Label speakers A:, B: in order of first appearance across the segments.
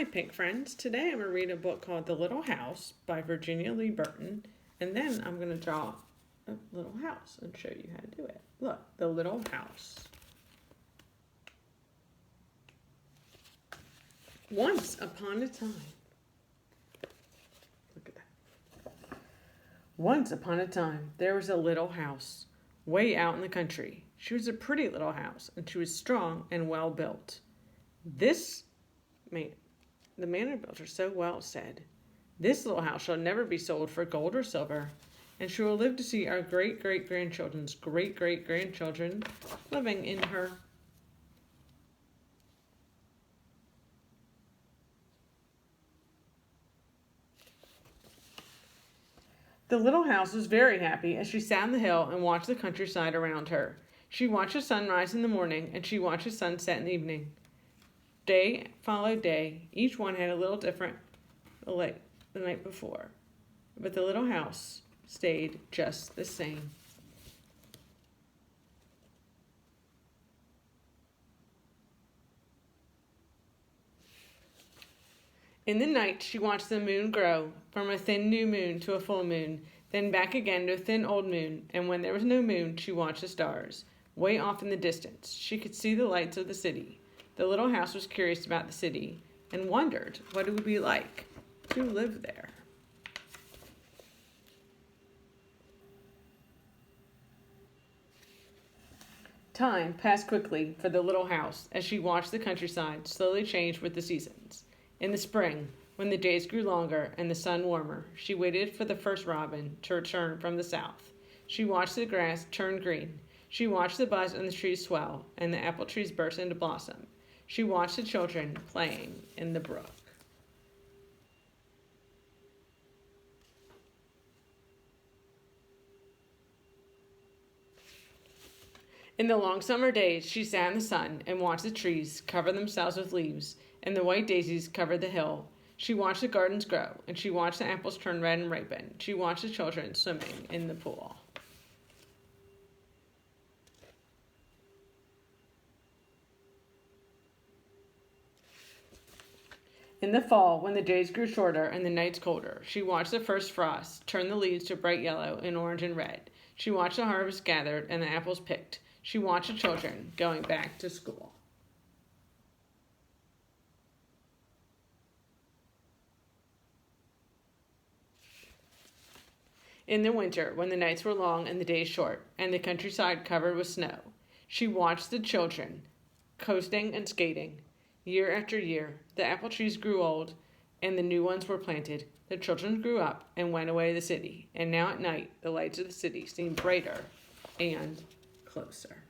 A: Hi, pink friends. Today I'm going to read a book called The Little House by Virginia Lee Burton, and then I'm going to draw a little house and show you how to do it. Look, The Little House. Once upon a time. Look at that. Once upon a time, there was a little house way out in the country. She was a pretty little house, and she was strong and well built. The man who built her so well said, "This little house shall never be sold for gold or silver, and she will live to see our great-great-grandchildren's great-great-grandchildren living in her." The little house was very happy as she sat on the hill and watched the countryside around her. She watched the sun rise in the morning, and she watched the sun set in the evening. Day followed day. Each one had a little different like the night before, but the little house stayed just the same. In the night, she watched the moon grow from a thin new moon to a full moon, then back again to a thin old moon, and when there was no moon, she watched the stars. Way off in the distance, she could see the lights of the city. The little house was curious about the city and wondered what it would be like to live there. Time passed quickly for the little house as she watched the countryside slowly change with the seasons. In the spring, when the days grew longer and the sun warmer, she waited for the first robin to return from the south. She watched the grass turn green. She watched the buds on the trees swell and the apple trees burst into blossom. She watched the children playing in the brook. In the long summer days, she sat in the sun and watched the trees cover themselves with leaves, and the white daisies covered the hill. She watched the gardens grow, and she watched the apples turn red and ripen. She watched the children swimming in the pool. In the fall, when the days grew shorter and the nights colder, she watched the first frost turn the leaves to bright yellow and orange and red. She watched the harvest gathered and the apples picked. She watched the children going back to school. In the winter, when the nights were long and the days short, and the countryside covered with snow, she watched the children coasting and skating. Year after year, the apple trees grew old, and the new ones were planted. The children grew up and went away to the city, and now at night, the lights of the city seemed brighter and closer.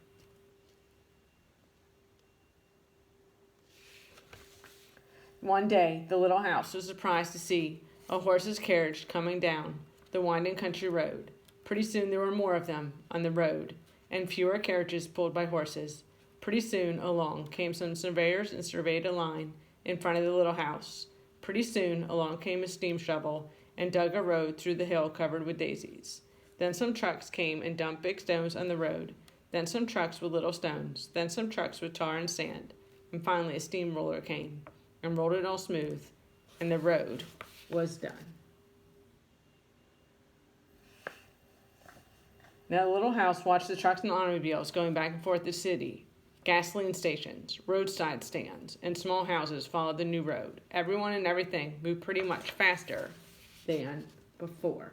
A: One day, the little house was surprised to see a horse's carriage coming down the winding country road. Pretty soon there were more of them on the road, and fewer carriages pulled by horses. Pretty soon along came some surveyors and surveyed a line in front of the little house. Pretty soon along came a steam shovel and dug a road through the hill covered with daisies. Then some trucks came and dumped big stones on the road. Then some trucks with little stones. Then some trucks with tar and sand. And finally a steamroller came and rolled it all smooth, and the road was done. Now the little house watched the trucks and automobiles going back and forth to the city. Gasoline stations, roadside stands, and small houses followed the new road. Everyone and everything moved pretty much faster than before.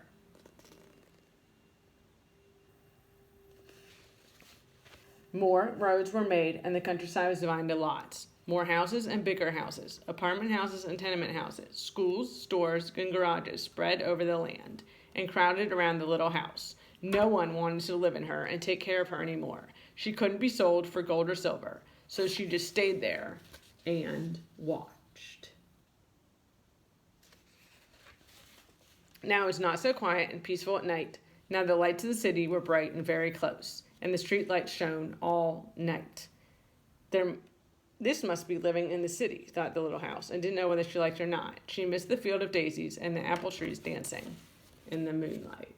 A: More roads were made, and the countryside was divided into lots. More houses and bigger houses, apartment houses and tenement houses, schools, stores, and garages spread over the land and crowded around the little house. No one wanted to live in her and take care of her anymore. She couldn't be sold for gold or silver, so she just stayed there and watched. Now it was not so quiet and peaceful at night. Now the lights of the city were bright and very close, and the street lights shone all night. This must be living in the city, thought the little house, and didn't know whether she liked it or not. She missed the field of daisies and the apple trees dancing in the moonlight.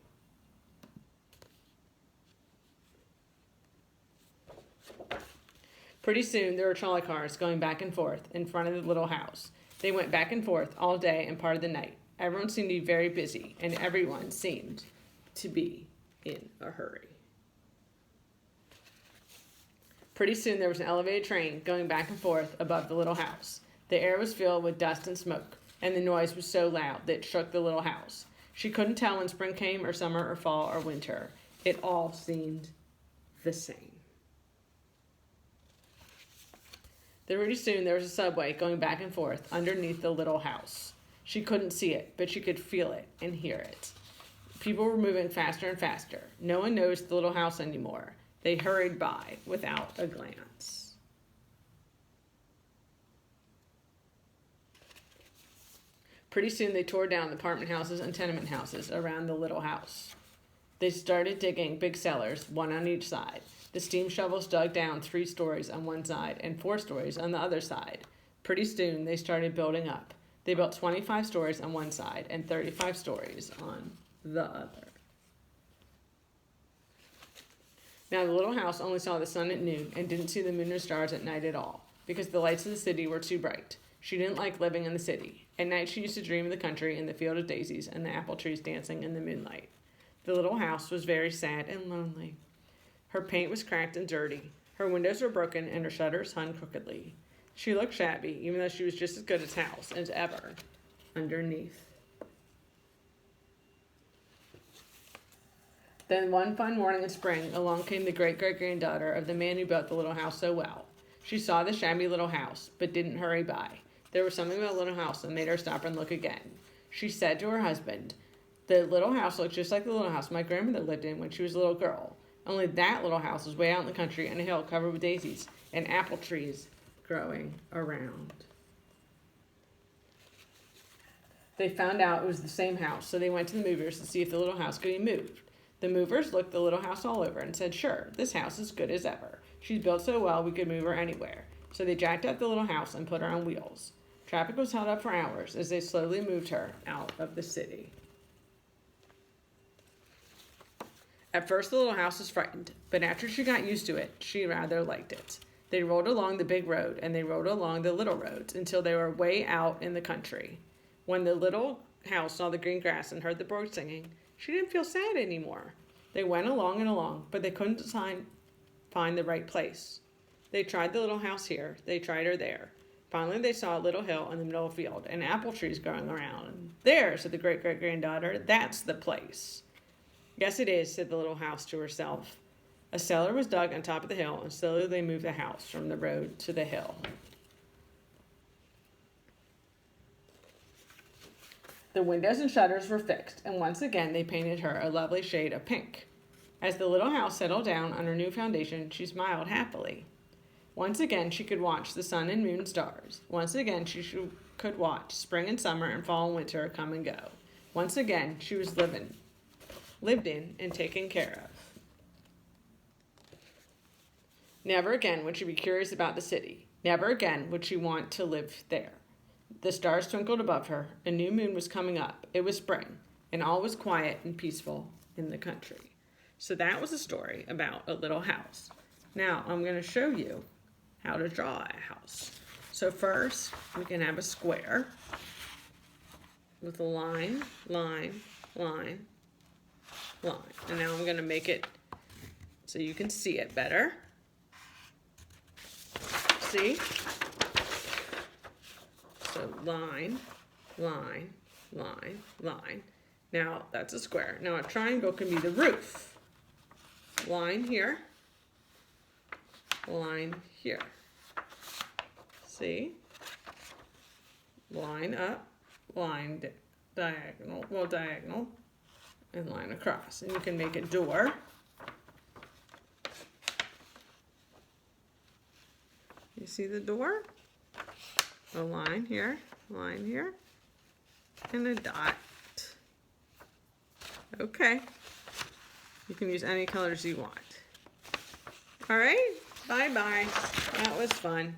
A: Pretty soon there were trolley cars going back and forth in front of the little house. They went back and forth all day and part of the night. Everyone seemed to be very busy, and everyone seemed to be in a hurry. Pretty soon there was an elevated train going back and forth above the little house. The air was filled with dust and smoke, and the noise was so loud that it shook the little house. She couldn't tell when spring came or summer or fall or winter. It all seemed the same. Pretty soon there was a subway going back and forth underneath the little house. She couldn't see it, but she could feel it and hear it. People were moving faster and faster. No one noticed the little house anymore. They hurried by without a glance. Pretty soon they tore down the apartment houses and tenement houses around the little house. They started digging big cellars, one on each side. The steam shovels dug down 3 stories on one side and 4 stories on the other side. Pretty soon they started building up. They built 25 stories on one side and 35 stories on the other. Now the little house only saw the sun at noon and didn't see the moon or stars at night at all, because the lights of the city were too bright. She didn't like living in the city. At night she used to dream of the country and the field of daisies and the apple trees dancing in the moonlight. The little house was very sad and lonely. Her paint was cracked and dirty. Her windows were broken and her shutters hung crookedly. She looked shabby, even though she was just as good as house as ever underneath. Then one fine morning in spring, along came the great-great-granddaughter of the man who built the little house so well. She saw the shabby little house, but didn't hurry by. There was something about the little house that made her stop and look again. She said to her husband, "The little house looks just like the little house my grandmother lived in when she was a little girl. Only that little house was way out in the country on a hill covered with daisies and apple trees growing around." They found out it was the same house, so they went to the movers to see if the little house could be moved. The movers looked the little house all over and said, "Sure, this house is good as ever. She's built so well we could move her anywhere." So they jacked up the little house and put her on wheels. Traffic was held up for hours as they slowly moved her out of the city. At first the little house was frightened, but after she got used to it, she rather liked it. They rolled along the big road and they rode along the little roads until they were way out in the country. When the little house saw the green grass and heard the birds singing, she didn't feel sad anymore. They went along and along, but they couldn't find the right place. They tried the little house here, they tried her there. Finally they saw a little hill in the middle of the field and apple trees growing around. "There," said the great-great-granddaughter, "that's the place." "Yes, it is," said the little house to herself. A cellar was dug on top of the hill, and slowly they moved the house from the road to the hill. The windows and shutters were fixed, and once again they painted her a lovely shade of pink. As the little house settled down on her new foundation, she smiled happily. Once again she could watch the sun and moon and stars. Once again she could watch spring and summer and fall and winter come and go. Once again she was lived in and taken care of. Never again would she be curious about the city. Never again would she want to live there. The stars twinkled above her. A new moon was coming up. It was spring, and all was quiet and peaceful in the country. So that was a story about a little house. Now I'm going to show you how to draw a house. So first, we can have a square with a line, line, line, line. And now I'm going to make it so you can see it better. See? So line, line, line, line. Now that's a square. Now a triangle can be the roof. Line here, line here. See? Line up, line diagonal, and line across. And you can make a door. You see the door? A line here, and a dot. Okay. You can use any colors you want. All right, bye-bye. That was fun.